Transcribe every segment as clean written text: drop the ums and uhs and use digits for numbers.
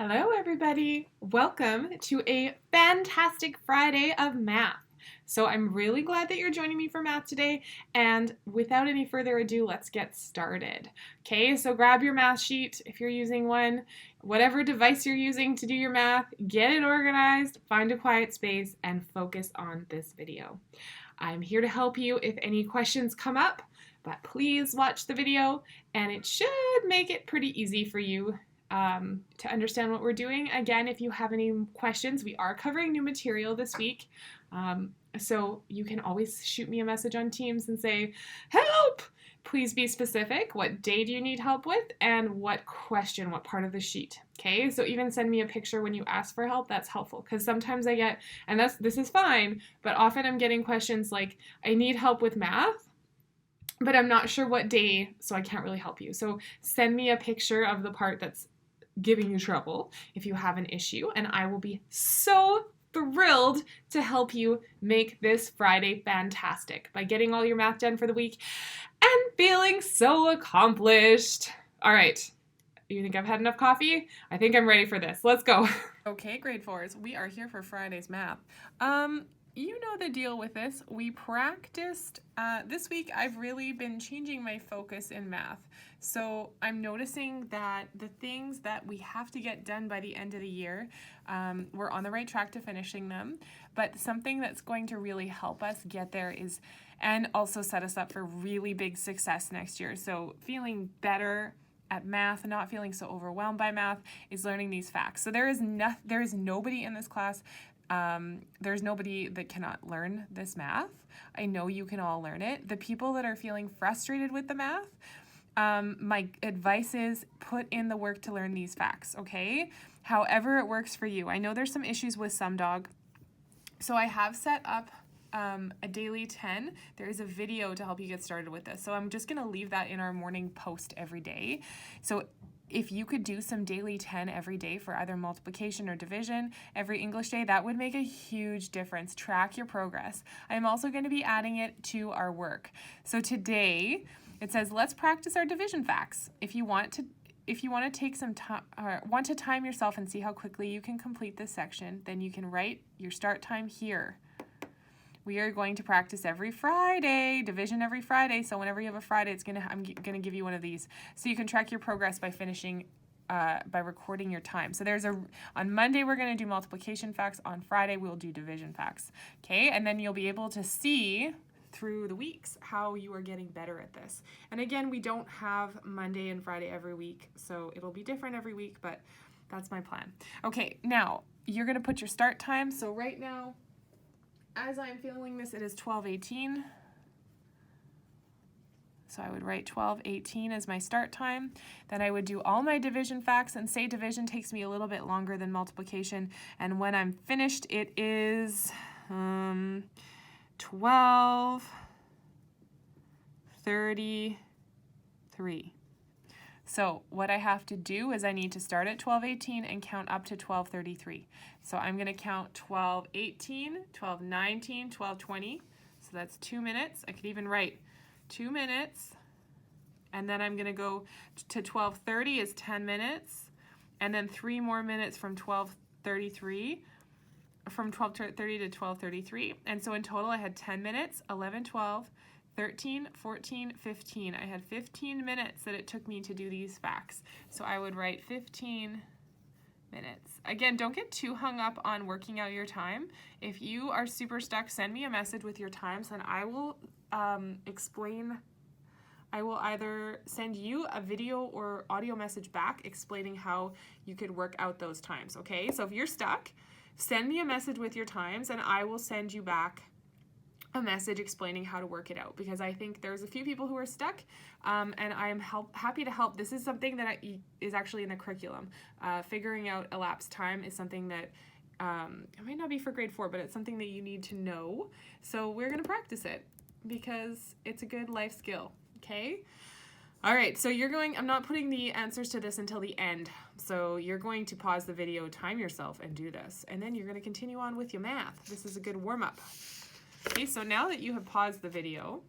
Hello, everybody. Welcome to a fantastic Friday of math. So I'm really glad that you're joining me for math today. And without any further ado, let's get started. Okay, so grab your math sheet if you're using one, whatever device you're using to do your math, get it organized, find a quiet space, and focus on this video. I'm here to help you if any questions come up, but please watch the video and it should make it pretty easy for you to understand what we're doing. Again, if you have any questions, we are covering new material this week. So you can always shoot me a message on Teams and say, help! Please be specific. What day do you need help with? And what question, what part of the sheet? Okay, so even send me a picture when you ask for help. That's helpful because sometimes I get, and this is fine, but often I'm getting questions like, I need help with math, but I'm not sure what day, so I can't really help you. So send me a picture of the part that's giving you trouble if you have an issue, and I will be so thrilled to help you make this Friday fantastic by getting all your math done for the week and feeling so accomplished. All right, you think I've had enough coffee? I think I'm ready for this. Let's go. Okay, grade 4s, we are here for Friday's math. You know the deal with this. We practiced, this week I've really been changing my focus in math. So I'm noticing that the things that we have to get done by the end of the year, we're on the right track to finishing them. But something that's going to really help us get there is, and also set us up for really big success next year. So feeling better at math, not feeling so overwhelmed by math, is learning these facts. So there is nobody in this class, there's nobody that cannot learn this math. I know you can all learn it. The people that are feeling frustrated with the math, my advice is put in the work to learn these facts, okay? However it works for you. I know there's some issues with SumDog, so I have set up a daily 10. There is a video to help you get started with this. So I'm just going to leave that in our morning post every day. So if you could do some daily 10 every day for either multiplication or division every English day, that would make a huge difference. Track your progress. I'm also going to be adding it to our work. So today it says, let's practice our division facts. If you want to take some time, want to time yourself and see how quickly you can complete this section, then you can write your start time here. We are going to practice every Friday, division every Friday. So whenever you have a Friday, I'm gonna give you one of these, so you can track your progress by finishing, by recording your time. So on Monday we're gonna do multiplication facts. On Friday we'll do division facts. Okay, and then you'll be able to see through the weeks how you are getting better at this. And again, we don't have Monday and Friday every week, so it'll be different every week, but that's my plan. Okay, now you're gonna put your start time. So right now, as I'm feeling this, it is 12:18. So I would write 12:18 as my start time. Then I would do all my division facts, and say division takes me a little bit longer than multiplication. And when I'm finished, it is 12:33. So what I have to do is I need to start at 12:18 and count up to 12:33. So I'm going to count 12:18, 12:19, 12:20. So that's 2 minutes. I could even write 2 minutes. And then I'm going to go to 12:30 is 10 minutes. And then 3 more minutes from 12:33, from 12:30 to 12:33. And so in total I had 10 minutes, 11, 12, 13, 14, 15. I had 15 minutes that it took me to do these facts. So I would write 15 minutes. Again, don't get too hung up on working out your time. If you are super stuck, send me a message with your times and I will explain. I will either send you a video or audio message back explaining how you could work out those times, okay? So if you're stuck, send me a message with your times and I will send you back a message explaining how to work it out, because I think there's a few people who are stuck, and I am happy to help. This is something that is actually in the curriculum. Figuring out elapsed time is something that it might not be for grade 4, but it's something that you need to know. So we're going to practice it because it's a good life skill, okay? All right, so I'm not putting the answers to this until the end. So you're going to pause the video, time yourself, and do this. And then you're going to continue on with your math. This is a good warm-up. Okay, so now that you have paused the video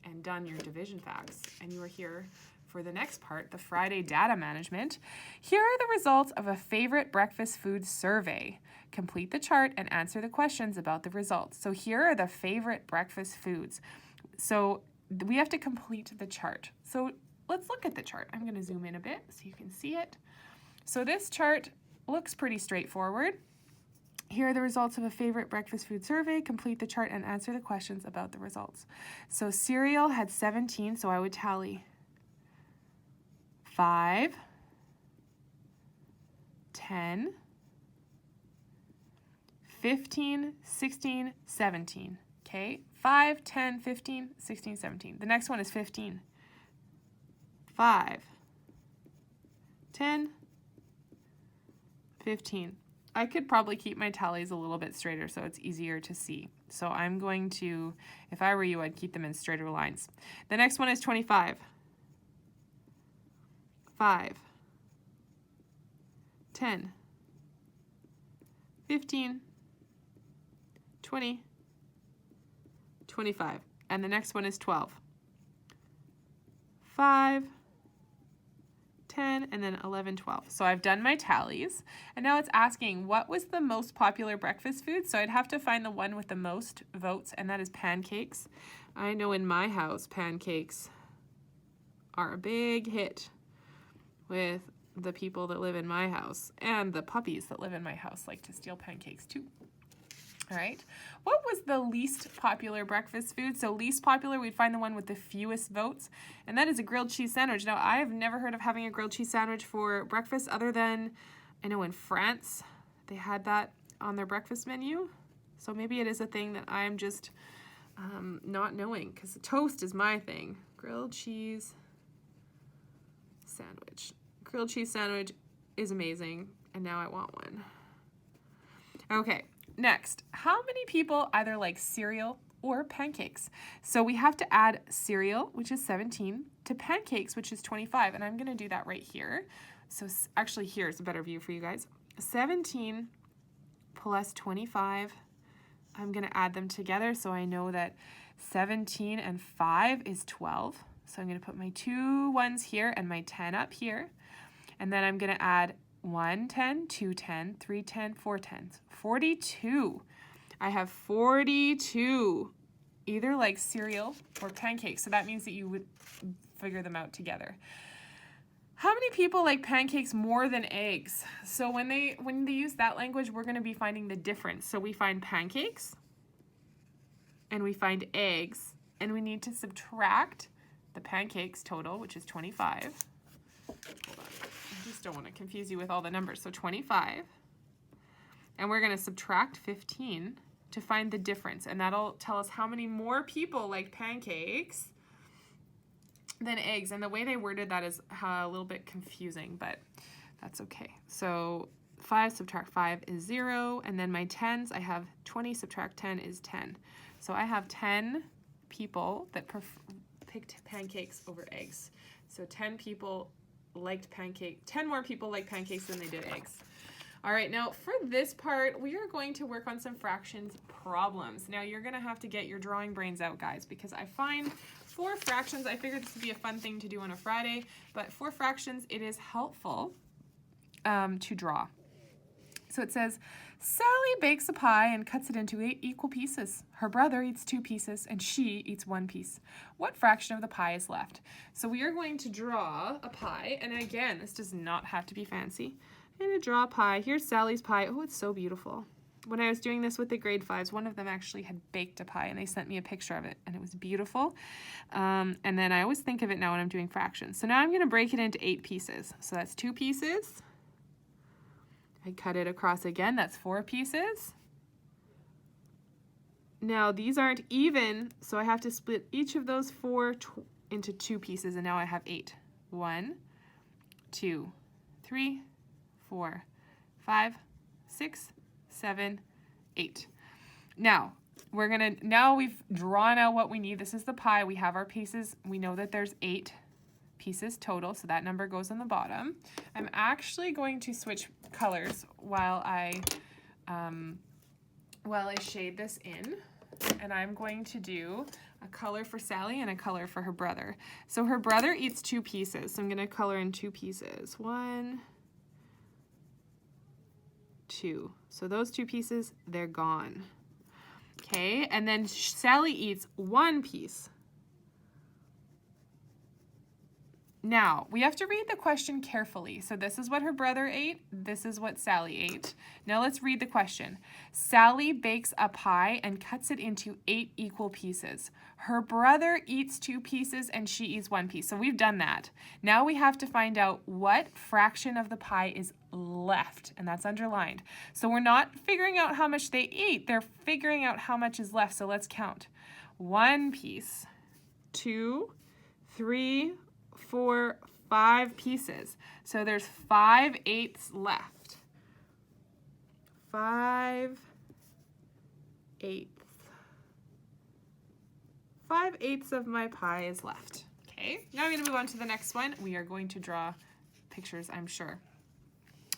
and done your division facts, and you are here for the next part, the Friday data management, here are the results of a favorite breakfast food survey. Complete the chart and answer the questions about the results. So here are the favorite breakfast foods. So we have to complete the chart. So let's look at the chart. I'm going to zoom in a bit so you can see it. So this chart looks pretty straightforward. Here are the results of a favorite breakfast food survey. Complete the chart and answer the questions about the results. So cereal had 17, so I would tally 5, 10, 15, 16, 17. Okay, 5, 10, 15, 16, 17. The next one is 15. 5, 10, 15. I could probably keep my tallies a little bit straighter so it's easier to see. So I'm going to, if I were you, I'd keep them in straighter lines. The next one is 25. 5, 10, 15, 20, 25. And the next one is 12. 5, 10, and then 11, 12. So I've done my tallies, and now it's asking what was the most popular breakfast food. So I'd have to find the one with the most votes, and that is pancakes. I know in my house, pancakes are a big hit with the people that live in my house, and the puppies that live in my house like to steal pancakes too. All right, what was the least popular breakfast food? So least popular, we'd find the one with the fewest votes, and that is a grilled cheese sandwich. Now, I have never heard of having a grilled cheese sandwich for breakfast other than, I know in France, they had that on their breakfast menu. So maybe it is a thing that I'm just not knowing, because toast is my thing. Grilled cheese sandwich. Grilled cheese sandwich is amazing, and now I want one. Okay. Next, how many people either like cereal or pancakes? So we have to add cereal, which is 17, to pancakes, which is 25, and I'm going to do that right here. So actually, here's a better view for you guys. 17 plus 25, I'm going to add them together so I know that 17 and 5 is 12. So I'm going to put my 2 ones here and my 10 up here, and then I'm going to add 1 10, 2 10, 3 10, 4 10s. 42. I have 42 either like cereal or pancakes. So that means that you would figure them out together. How many people like pancakes more than eggs? So when they use that language, we're going to be finding the difference. So we find pancakes and we find eggs, and we need to subtract the pancakes total, which is 25. Hold on. I just don't want to confuse you with all the numbers. So 25. And we're going to subtract 15 to find the difference. And that'll tell us how many more people like pancakes than eggs. And the way they worded that is a little bit confusing, but that's okay. So 5 subtract 5 is 0. And then my 10s, I have 20 subtract 10 is 10. So I have 10 people that picked pancakes over eggs. So 10 people liked 10 more people like pancakes than they did eggs. All right, now for this part, we are going to work on some fractions problems. Now you're gonna have to get your drawing brains out, guys, because I find for fractions, I figured this would be a fun thing to do on a Friday, but for fractions, it is helpful to draw. So it says, Sally bakes a pie and cuts it into 8 equal pieces. Her brother eats 2 pieces and she eats 1 piece. What fraction of the pie is left? So we are going to draw a pie, and again, this does not have to be fancy. I'm going to draw a pie. Here's Sally's pie. Oh, it's so beautiful. When I was doing this with the grade 5s, one of them actually had baked a pie, and they sent me a picture of it, and it was beautiful. And then I always think of it now when I'm doing fractions. So now I'm going to break it into 8 pieces. So that's 2 pieces. I cut it across again. That's 4 pieces. Now these aren't even, so I have to split each of those 4 into 2 pieces, and now I have 8. 1, 2, 3, 4, 5, 6, 7, 8. Now we've drawn out what we need. This is the pie. We have our pieces. We know that there's 8 pieces total, so that number goes on the bottom. I'm actually going to switch colors while I shade this in, and I'm going to do A color for Sally and a color for her brother. So her brother eats 2 pieces. So I'm going to color in 2 pieces. 1, 2. So those 2 pieces, they're gone. Okay, and then Sally eats 1 piece. Now, we have to read the question carefully. So this is what her brother ate. This is what Sally ate. Now let's read the question. Sally bakes a pie and cuts it into 8 equal pieces. Her brother eats 2 pieces and she eats 1 piece. So we've done that. Now we have to find out what fraction of the pie is left, and that's underlined. So we're not figuring out how much they ate. They're figuring out how much is left. So let's count. 1 piece, 2, 3, 4, 5 pieces. So there's 5/8 left. 5/8. 5/8 of my pie is left. Okay, now I'm going to move on to the next one. We are going to draw pictures, I'm sure.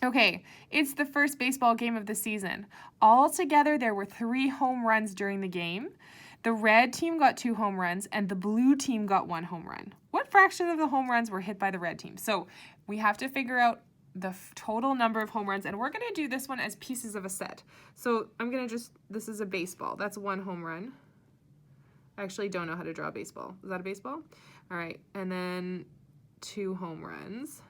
Okay, it's the first baseball game of the season. Altogether, there were 3 home runs during the game. The red team got 2 home runs and the blue team got 1 home run. What fraction of the home runs were hit by the red team? So we have to figure out the total number of home runs, and we're going to do this one as pieces of a set. So I'm going to this is a baseball. That's 1 home run. I actually don't know how to draw a baseball. Is that a baseball? All right, and then 2 home runs.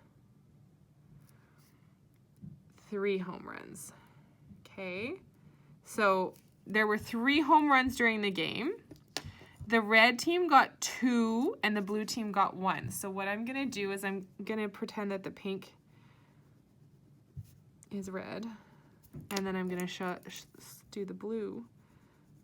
3 home runs. Okay, so there were 3 home runs during the game. The red team got 2 and the blue team got 1. So what I'm going to do is I'm going to pretend that the pink is red. And then I'm going to do the blue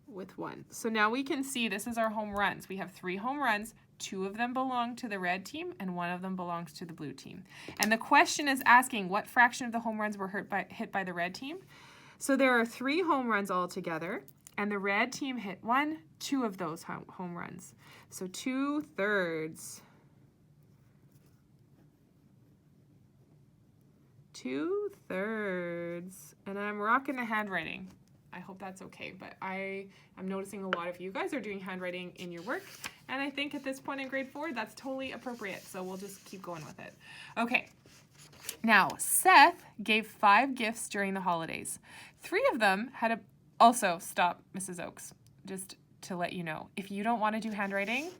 with 1. So now we can see this is our home runs. We have 3 home runs. 2 of them belong to the red team and 1 of them belongs to the blue team. And the question is asking what fraction of the home runs were hit by the red team. So there are 3 home runs altogether, and the red team hit 2 of those home runs. So 2/3. 2/3. And I'm rocking the handwriting. I hope that's okay, but I'm noticing a lot of you guys are doing handwriting in your work, and I think at this point in grade 4, that's totally appropriate, so we'll just keep going with it. Okay. Now, Seth gave 5 gifts during the holidays. 3 of them had also, stop, Mrs. Oakes, just to let you know. If you don't want to do handwriting,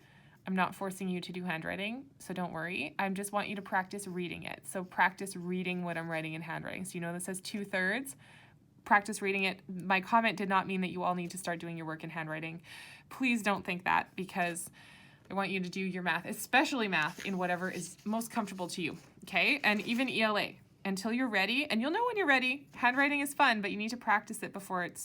I'm not forcing you to do handwriting, so don't worry. I just want you to practice reading it. So practice reading what I'm writing in handwriting. So you know this says 2/3. Practice reading it. My comment did not mean that you all need to start doing your work in handwriting. Please don't think that, because I want you to do your math, especially math, in whatever is most comfortable to you, okay? And even ELA, until you're ready, and you'll know when you're ready. Handwriting is fun, but you need to practice it before it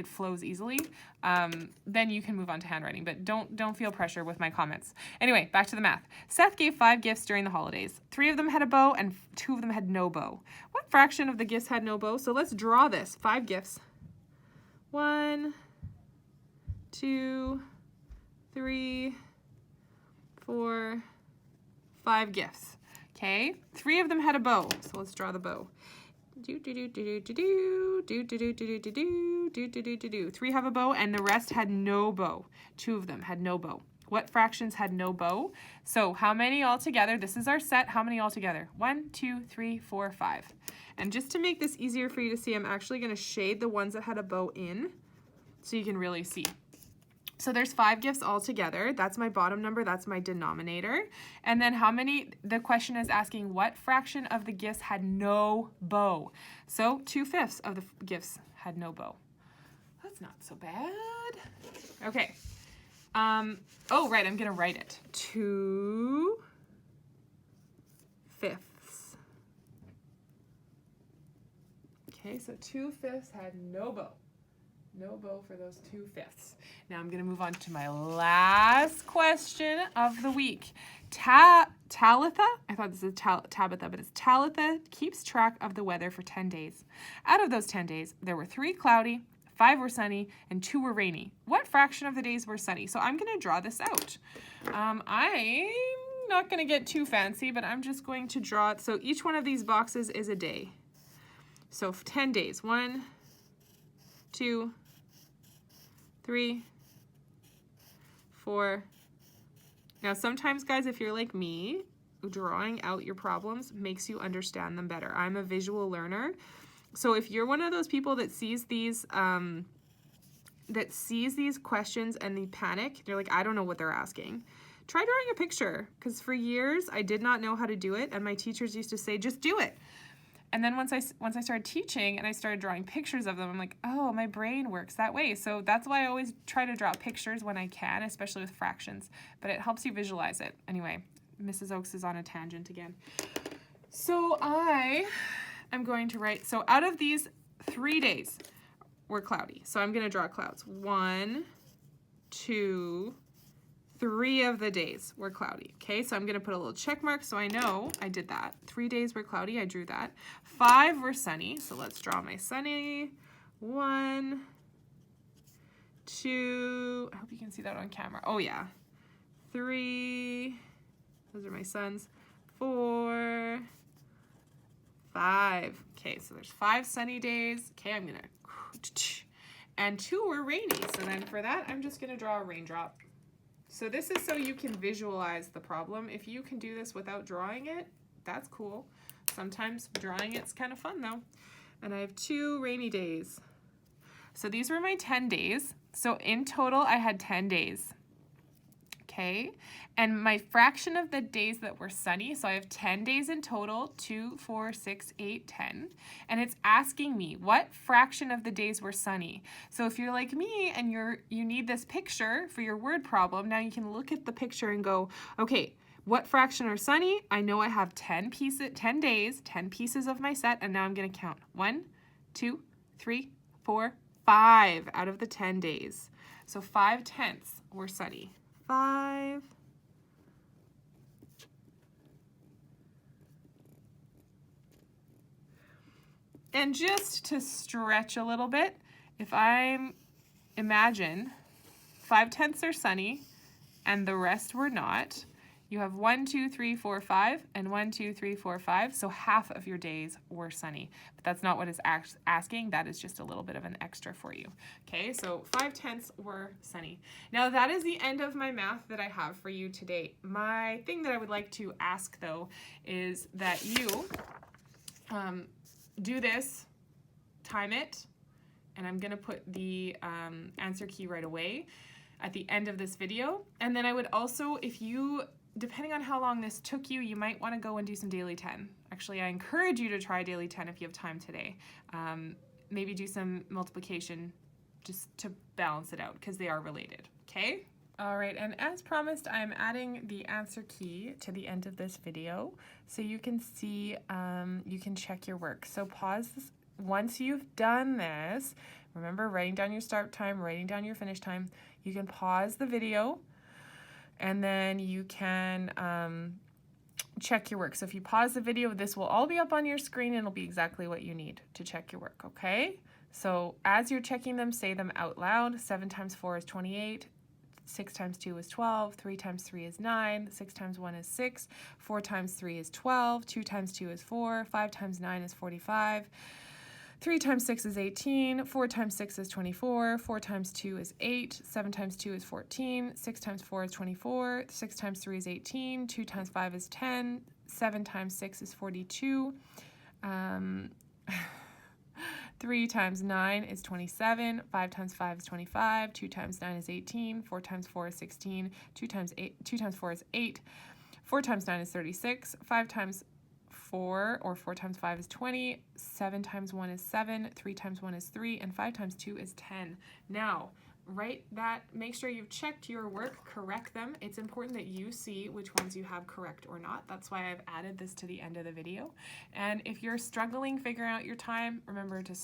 flows easily. Then you can move on to handwriting, but don't feel pressure with my comments. Anyway, back to the math. Seth gave 5 gifts during the holidays. 3 of them had a bow, and 2 of them had no bow. What fraction of the gifts had no bow? So let's draw this. 5 gifts. 1, 2, 3, 4, 5 gifts. Okay, 3 of them had a bow, so let's draw the bow. 3 have a bow, and the rest had no bow. 2 of them had no bow. What fractions had no bow? So how many altogether? This is our set. How many altogether? 1, 2, 3, 4, 5. And just to make this easier for you to see, I'm actually going to shade the ones that had a bow in so you can really see. So there's 5 gifts altogether. That's my bottom number. That's my denominator. And then how many? The question is asking what fraction of the gifts had no bow. So 2/5 of the gifts had no bow. That's not so bad. Okay. Oh, right. I'm going to write it. 2/5. Okay, so 2/5 had no bow. No bow for those 2/5. Now I'm going to move on to my last question of the week. Talitha, I thought this is Tabitha, but it's Talitha keeps track of the weather for 10 days. Out of those 10 days, there were 3 cloudy, 5 were sunny, and 2 were rainy. What fraction of the days were sunny? So I'm going to draw this out. I'm not going to get too fancy, but I'm just going to draw it. So each one of these boxes is a day. So 10 days. 1, 2, 3, 4. Now, sometimes, guys, if you're like me, drawing out your problems makes you understand them better. I'm a visual learner. So if you're one of those people that sees these questions and they panic, they're like, I don't know what they're asking, try drawing a picture, because for years I did not know how to do it, and my teachers used to say, just do it. And then once I started teaching and I started drawing pictures of them, I'm like, oh, my brain works that way. So that's why I always try to draw pictures when I can, especially with fractions, but it helps you visualize it. Anyway, Mrs. Oaks is on a tangent again. So I am going to write, so out of these 3 days were cloudy. So I'm going to draw clouds. 1, 2, 3 of the days were cloudy. Okay, so I'm going to put a little check mark so I know I did that. 3 days were cloudy. I drew that. 5 were sunny. So let's draw my sunny. 1, 2. I hope you can see that on camera. Oh, yeah. 3. Those are my suns. 4, 5. Okay, so there's 5 sunny days. Okay, I'm going to... And 2 were rainy. So then for that, I'm just going to draw a raindrop. So this is so you can visualize the problem. If you can do this without drawing it, that's cool. Sometimes drawing it's kind of fun though. And I have 2 rainy days. So these were my 10 days. So in total, I had 10 days. Okay, and my fraction of the days that were sunny, so I have 10 days in total, 2, 4, 6, 8, 10, and it's asking me what fraction of the days were sunny. So if you're like me and you need this picture for your word problem, now you can look at the picture and go, okay, what fraction are sunny? I know I have 10 days, 10 pieces of my set, and now I'm going to count 1, 2, 3, 4, 5 out of the 10 days. So 5/10 were sunny. 5. And just to stretch a little bit, if I imagine 5/10 are sunny and the rest were not, you have 1, 2, 3, 4, 5, and 1, 2, 3, 4, 5. So half of your days were sunny. But that's not what it's asking. That is just a little bit of an extra for you. Okay, so 5/10 were sunny. Now that is the end of my math that I have for you today. My thing that I would like to ask though is that you do this, time it, and I'm gonna put the answer key right away at the end of this video. And then I would also, if you, depending on how long this took you, you might want to go and do some daily 10. Actually, I encourage you to try daily 10 if you have time today. Maybe do some multiplication just to balance it out because they are related, okay? All right, and as promised, I'm adding the answer key to the end of this video so you can see, you can check your work. So pause this. Once you've done this, remember writing down your start time, writing down your finish time, you can pause the video and then you can check your work. So if you pause the video, this will all be up on your screen and it'll be exactly what you need to check your work, okay? So as you're checking them, say them out loud. 7 times 4 is 28. 6 times 2 is 12, 3 times 3 is 9, 6 times 1 is 6, 4 times 3 is 12, 2 times 2 is 4, 5 times 9 is 45, 3 times 6 is 18, 4 times 6 is 24, 4 times 2 is 8, 7 times 2 is 14, 6 times 4 is 24, 6 times 3 is 18, 2 times 5 is 10, 7 times 6 is 42, 3 times 9 is 27, 5 times 5 is 25, 2 times 9 is 18, 4 times 4 is 16, 2 times 4 is 8, 4 times 9 is 36, 5 times 4 or 4 times 5 is 20, 7 times 1 is 7, 3 times 1 is 3, and 5 times 2 is 10. Now, write that, make sure you've checked your work, correct them. It's important that you see which ones you have correct or not. That's why I've added this to the end of the video. And if you're struggling figuring out your time, remember to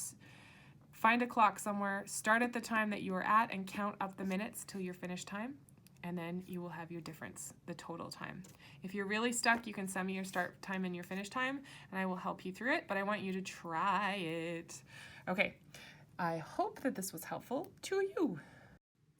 find a clock somewhere, start at the time that you are at and count up the minutes till your finished time, and then you will have your difference, the total time. If you're really stuck, you can send me your start time and your finish time, and I will help you through it, but I want you to try it. Okay, I hope that this was helpful to you.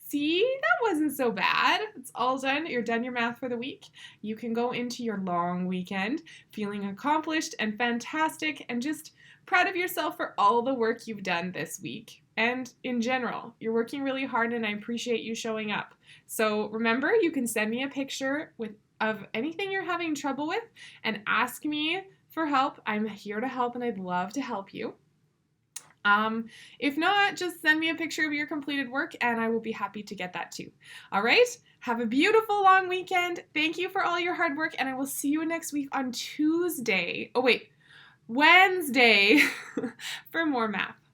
See, that wasn't so bad. It's all done. You're done your math for the week. You can go into your long weekend feeling accomplished and fantastic and just proud of yourself for all the work you've done this week. and in general. You're working really hard and I appreciate you showing up. So remember, you can send me a picture of anything you're having trouble with and ask me for help. I'm here to help and I'd love to help you. If not, just send me a picture of your completed work and I will be happy to get that too. All right, have a beautiful long weekend. Thank you for all your hard work and I will see you next week on Wednesday for more math.